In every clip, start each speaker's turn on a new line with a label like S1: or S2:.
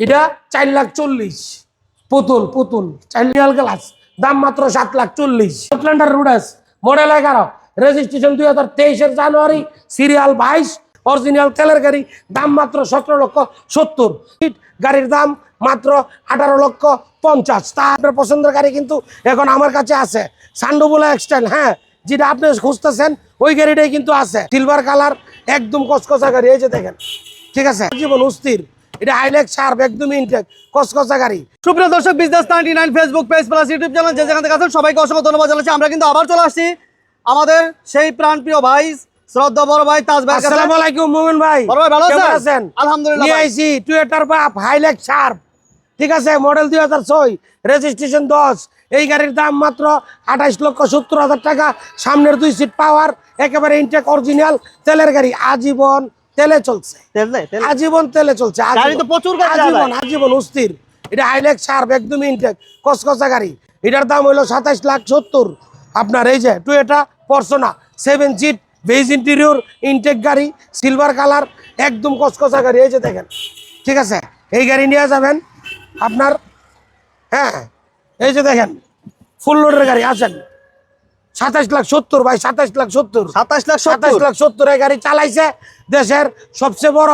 S1: এটা 4,40,000 পুতুল পুতুল 4 গ্লাস দাম মাত্র 7,40,000। আউটল্যান্ডার রুডাস মডেল 11 রেজিস্ট্রেশন 2023 জানুয়ারি সিরিয়াল 22 অরিজিনাল তেলের গাড়ি দাম মাত্র 17,70,000। গাড়ির দাম মাত্র 18,50,000। তা আপনার পছন্দের গাড়ি কিন্তু এখন আমার কাছে আছে সান্ডোবোলা এক্সটাইল। হ্যাঁ, যেটা আপনি খুঁজতেছেন ওই গাড়িটাই কিন্তু আছে, সিলভার কালার একদম কসকসা গাড়ি। এই যে দেখেন, ঠিক আছে, জীবন অস্থির। এটা হাইলেক্স শার্প একদম ইনটেক কসকসা গাড়ি।
S2: সুপ্রিয় দর্শক, business 99 Facebook page plus YouTube channel যে যেখান থেকে আছেন সবাইকে অসংখ্য ধন্যবাদ জানাচ্ছি। আমরা কিন্তু আবার চলে আসছি আমাদের সেই প্রাণপ্রিয় ভাই শ্রদ্ধা বড় ভাই তাজ ভাই।
S1: আসসালামু আলাইকুম মোমিন ভাই,
S2: বড় ভাই ভালো
S1: কেমন
S2: আছেন?
S1: আছেন?
S2: আলহামদুলিল্লাহ
S1: নিয়ে
S2: ভাই।
S1: আইছি টুয়েটার বাপ হাইলেক্স শার্প, ঠিক আছে, মডেল 2006 রেজিস্ট্রেশন 10। এই গাড়ির দাম মাত্র 28,70,000 টাকা। সামনের 2 সিট পাওয়ার, একেবারে ইনটেক অরিজিনাল তেলের গাড়ি, আজীবন তেলে চলছে, আজীবন তেলে চলছে,
S2: গাড়ি তো প্রচুর গাড়ি
S1: আজীবন আজীবন অস্থির। এটা হাইলেক্স শার্প একদম ইনটেক কসকসা গাড়ি। এটার দাম হলো 27,70,000। আপনার এই যে Toyota persona 7 seat beige interior intact গাড়ি, সিলভার কালার একদম কসকসা গাড়ি। এই যে দেখেন, ঠিক আছে, এই গাড়ি নিয়ে যাবেন আপনার। হ্যাঁ, এই যে দেখেন ফুল লোডের গাড়ি আছেন 27,70,000 ভাই, 27,70,000। 27,70,000 এই গাড়ি চালাইছে দেশের সবচেয়ে বড়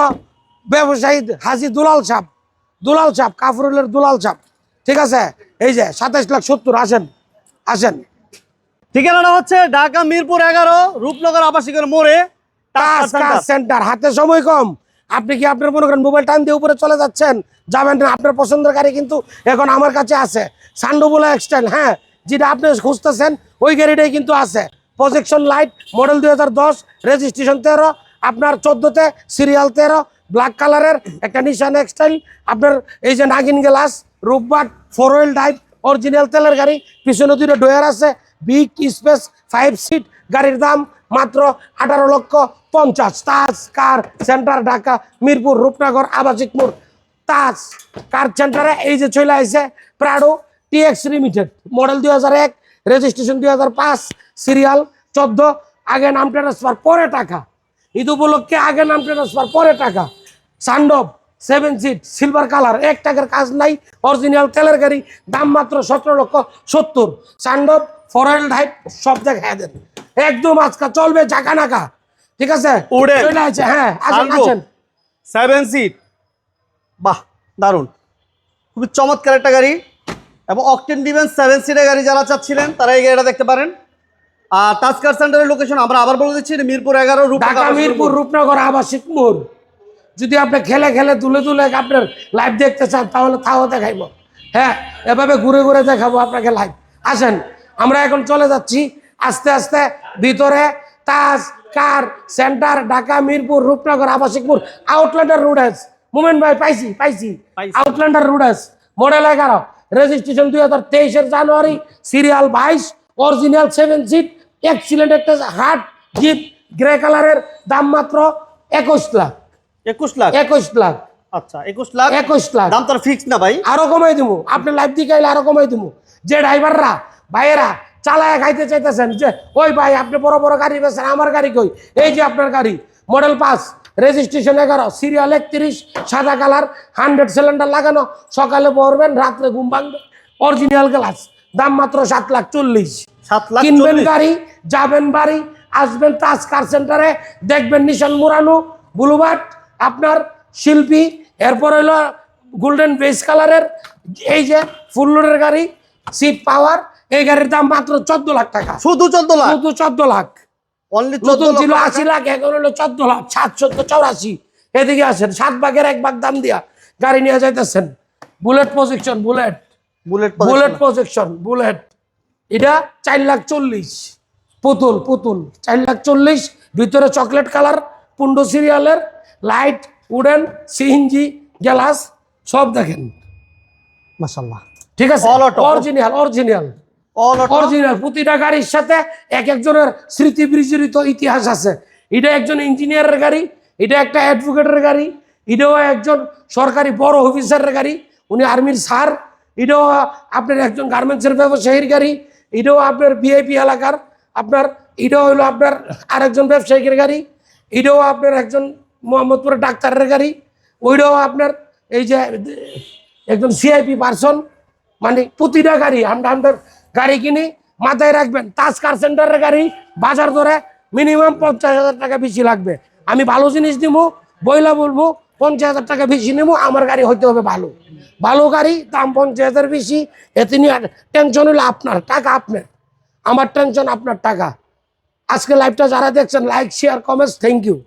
S1: ব্যবসায়ী হাজি দুলাল সাহ কাফরুলের দুলাল সাহ, ঠিক আছে। এই যে 27,70,000। আসেন আসেন।
S2: ঠিকানাটা হচ্ছে ঢাকা মিরপুর 11 রূপনগর আবাসিকের মোড়ে
S1: কাজ সেন্টার। হাতে সময় কম, আপনি কি আপনার মনে করেন মোবাইল টান দিয়ে উপরে চলে যাচ্ছেন, যাবেন না। আপনার পছন্দের গাড়ি কিন্তু এখন আমার কাছে আছে সান্ডোবোলা এক্সটাইল। হ্যাঁ, যেটা আপনি খুঁজতেছেন ওই গাড়িটাই কিন্তু আছে। প্রজেকশন লাইট মডেল 2010 রেজিস্ট্রেশন 13, আপনার 14তে সিরিয়াল 13, ব্ল্যাক কালারের একটা নিশান এক্সটাইল। আপনার এই যে নাগিন গ্লাস রূপবাট 4 হুইল ড্রাইভ অরিজিনাল তেলের গাড়ি, পিছনে 2টা ডোয়ার আছে, বিগ স্পেস 5 সিট। গাড়ির দাম মাত্র 18,50,000। তাজ কার সেন্টার, ঢাকা মিরপুর রূপনগর আবাসিক মোড় তাজ কার সেন্টারে। এই যে চলে আসছে Prado TX limited model 2001 registration 2005 serial 14। আগে নাম ট্রান্সফার পরে টাকা, ঈদ উপলক্ষে আগে নাম ট্রান্সফার পরে টাকা। সান্ডব 7 সিট সিলভার কালার, 1 টাকার কাজ নাই, অরিজিনাল তেলের গাড়ি, দাম মাত্র 17,70,000। সান্ডব 4 হুইল ড্রাইভ সব দেখায় দেন, একদম আজকা চলবে ঝাঁকা নাকা, ঠিক আছে। চলে আছে। হ্যাঁ, আসেন আসেন।
S2: 7 সিট, বাহ দারুণ, খুবই চমৎকার একটা গাড়ি। এবং অকটেন দিবেন 7 সিটের গাড়ি যারা চাচ্ছিলেন তারা এই গাড়িটা দেখতে পারেন। আর তাজকার সেন্টারের লোকেশন আমরা আবার বলে দিচ্ছি, মিরপুর 11
S1: ঢাকা মিরপুর রূপনগর আবাসিক মোড়। যদি আপনি খেলে খেলে তুলে তুলে আপনার লাইভ দেখতে চান তাহলে তাও দেখাইব। হ্যাঁ, এভাবে ঘুরে ঘুরে দেখাবো আপনাকে লাইভ। আসেন, আমরা এখন চলে যাচ্ছি আস্তে আস্তে ভিতরে। তাজ কার সেন্টার, ঢাকা মিরপুর রূপনগর আবাসিক মোড়, আউটল্যান্ডার রুডাস। মোমেন ভাই পাইছি আউটল্যান্ডার রুডাস মডেল 11 রেজিস্ট্রেশন 2023 জানুয়ারি সিরিয়াল 22 অরিজিনাল 7 সিট এক্সিলেন্ট একটা হার্ড জিপ গ্রে কালারের, দাম মাত্র 21 লাখ।
S2: 21 লাখ। আচ্ছা 21 লাখ দাম তো ফিক্স না ভাই,
S1: আরো কমাই দিব। আপনি লাইভ দিকে আইলে আরো কমাই দিব। যে ড্রাইভাররা ভাইয়েরা চালায় খাইতে চাইতেছেন যে ওই ভাই আপনি বড় বড় গাড়ি বেছেন, আমার গাড়ি কই, এই যে আপনার গাড়ি মডেল 5 রেজিস্ট্রেশন 11 সিরিয়াল 31 সাদা কালার 100 সিলিন্ডার লাগানো, সকালে পড়বেন রাত্রে ঘুম ভাঙবে, অরিজিনাল গ্লাস, দাম মাত্র 7,40,000।
S2: 7,40,000
S1: কিনবেন গাড়ি, যাবেন বাড়ি, আসবেন তাজ কার সেন্টারে, দেখবেন নিশান মুরানো বুলুবাট আপনার শিল্পী, এরপর হলো গোল্ডেন বেস কালারের এই যে ফুল লোডের গাড়ি, সিট পাওয়ার। এই গাড়ির দাম মাত্র 14 লাখ টাকা।
S2: শুধু 14 লাখ,
S1: শুধু 14 লাখ।
S2: অনলি
S1: নতুন
S2: 14
S1: ছিল
S2: লাখ
S1: 80 লাখ, এখন হলো 14 লাখ। 784। এদিকে আসেন, 7 ভাগের 1 ভাগ দাম দিয়া গাড়ি নিয়ে যাইতেছেন। Bullet projection, bullet projection bullet, এটা 4,40,000। পুতুল 4,40,000। ভিতরে চকলেট কালার পুন্ডো সিরিয়ালের লাইট, উডেন সিএনজি গ্লাস সব দেখেন,
S2: মাশাআল্লাহ,
S1: ঠিক আছে। অরিজিনাল প্রতিটা গাড়ির সাথে এক একজনের স্মৃতি বিজড়িত ইতিহাস আছে। এটা একজন ইঞ্জিনিয়ারের গাড়ি, এটা একটা অ্যাডভোকেটের গাড়ি, এটাও একজন সরকারি বড় অফিসারের গাড়ি, উনি আর্মির স্যার। এটাও আপনার একজন গার্মেন্টসের ব্যবসায়ীর গাড়ি, এটাও আপনার ভিআইপি এলাকার আপনার, এটাও হলো আপনার আরেকজন ব্যবসায়ীর গাড়ি, এটাও আপনার একজন মোহাম্মদপুরের ডাক্তারের গাড়ি, ওইটাও আপনার এই যে একজন সিআইপি পারসন, মানে প্রতিটা গাড়ি আমরা গাড়ি কিনি, মাথায় রাখবেন তাজ কার সেন্টারের গাড়ি বাজার ধরে মিনিমাম 50,000 টাকা বেশি লাগবে। আমি ভালো জিনিস দিব, বইলা বলবো 50,000 টাকা বেশি নেব, আমার গাড়ি হইতে হবে ভালো। ভালো গাড়ি দাম 50,000 বেশি, এতে নিয়ে টেনশন হলে আপনার টাকা আপনার, আমার টেনশন আপনার টাকা। আজকে লাইভটা যারা দেখছেন like share comments, thank you.